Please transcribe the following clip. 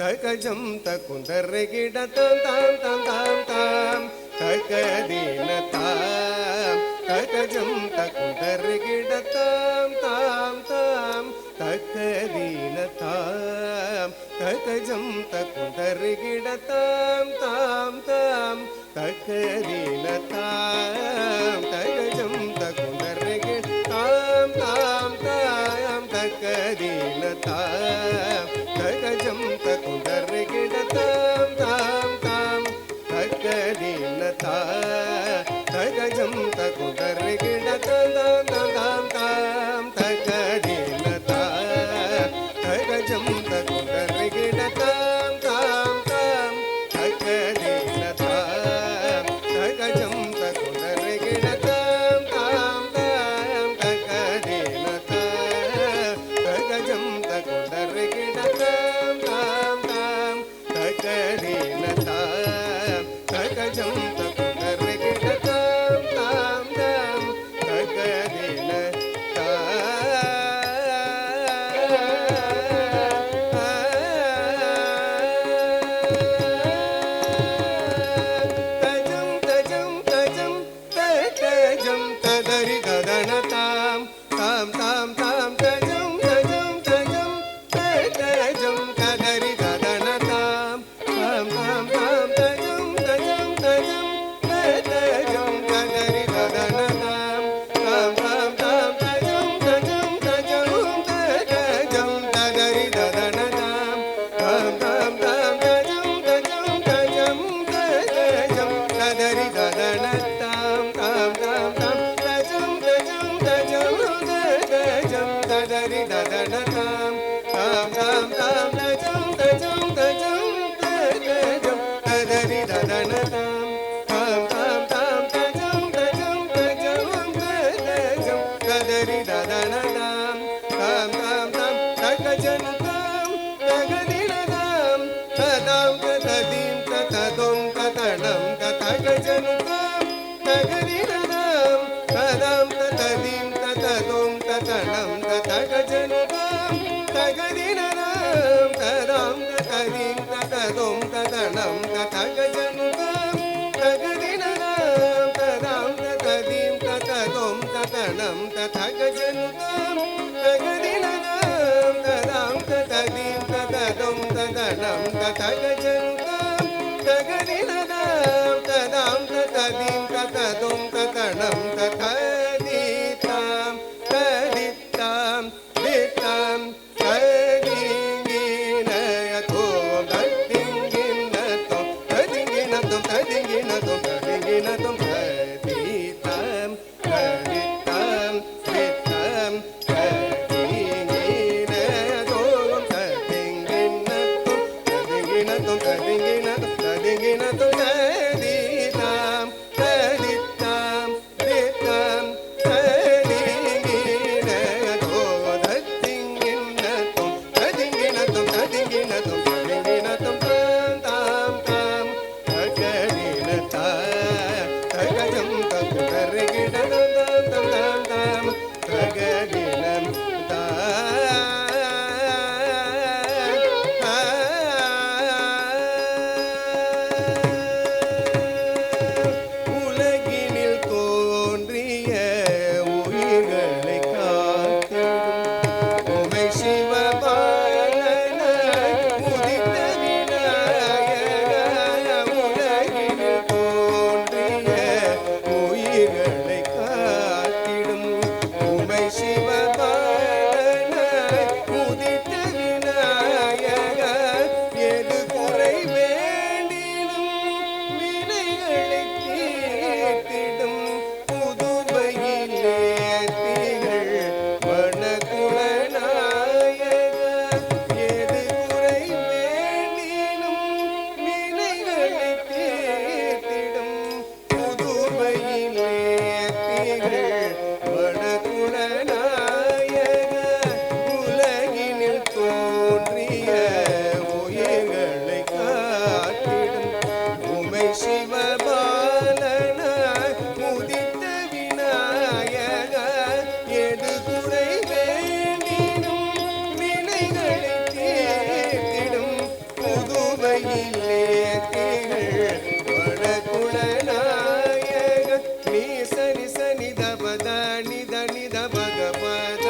தகஜம் தகுந்தரை கிட தாம் தாம் தாம் தாம் தாம் தகதீன தாம் தகஜம் தகுந்தரை கிட தாம் தாம் தாம் தகதீன தாம் தகஜம் தகுந்தரை கிட தாம் தாம் தாம் தகதீன தாம் தகஜம் தகுந்தரை கிட தாம் தாம் தாம் தகதீன தாம் தகஜம் தகுந்தரை கிட தாம் தாம் தாம் தகதீன தாம் தகஜம் தகுந்தரை கிட தாம் தாம் தாம் தாம் தகதீன தாம் தகஜம் தகுந்தரை கிட தாம் தாம் தாம் தகதீன தாம் தகஜம் தகுந்தரை கிட தாம் தாம் தாம் தகதீன தாம் தகஜம் தகுந்தரை கிட தாம் தாம் தாம் தகதீன தாம் தகஜம் தகுந்தரை கிட தாம் தாம் தாம் தகதீன தஜம் தஜம் தஜம் தஜம் ததரி ததன தாம் தாம் தாம் தாம் தஜம் தஜம் தஜம் தஜம் ததரி ததன தாம் தாம் தாம் தாம் தஜம் தஜம் தஜம் தஜம் ததரி ததன தாம் தாம் தாம் தாம் தஜம் தஜம் தஜம் தஜம் ததரி ததன தாம் தாம் தாம் தாம் தஜம் தஜம் தஜம் தஜம் ததரி ததன தாம் தாம் தாம் தாம் தஜம் தஜம் தஜம் தஜம் ததரி ததன தாம் தாம் தாம் தாம் தஜம் தஜம் தஜம் தஜம் ததரி ததன தாம் தாம் தாம் தாம் தஜம் தஜம் தஜம் தஜம் ததரி ததன தாம் தாம் தாம் தாம் தகஜம் தாம் தகதின தாம் ததாம் ததீம் தததும் ததனம் தகஜம் தாம் தகதின தாம் ததாம் ததீம் தததும் ததனம் தகஜம் தாம் தகதின தாம் ததாம் ததீம் தததும் ததனம் தகஜம் தாம் தகதின தாம் ததாம் ததீம் தததும் ததனம் தகஜம் தாம் தகதின தாம் ததாம் ததீம் தததும் ததனம் தகஜம் தாம் தகதின தாம் ததாம் ததீம் தததும் ததனம் தகதிதாம் ததித்தாம் தித்தாம் ததிங்கினயதோம் ததிங்கினதோம் ததிங்கினதோம் ததிங்கினதோம் ததிங்கினதோம் ததித்தாம் ததித்தாம் தித்தாம் ததிங்கினதோம் ததிங்கினதோம் ததிங்கினதோம் ததிங்கினதோம் ததிங்கினதோம் ததித்தாம் ததித்தாம் தித்தாம் ததிங்கினதோம் ததிங்கினதோம் ததிங்கினதோம் ததிங்கினதோம் ததிங்கினதோம் தாம் தாம் தகதின தாம் தகஜம் தகுந்தரை கிட தாம் தாம் தாம் தகதினம் உலகினில் தோன்றிய உயிர்களை காத்திடும் உமை சிவபாலனாய் உதித்த விநாயகா உலகினில் தோன்றிய உயிர்களை காத்திடும் உமை சிவபாலனாய் உதித்த விநாயகா எது குறை வேண்டினும் வினைகளை தீர்த்திடும் புதுவையிலே திகழ் வனகுலநாயகா எது குறை வேண்டினும் வினைகளை தீர்த்திடும் புதுவையிலே திகழ் வனகுலநாயகா மத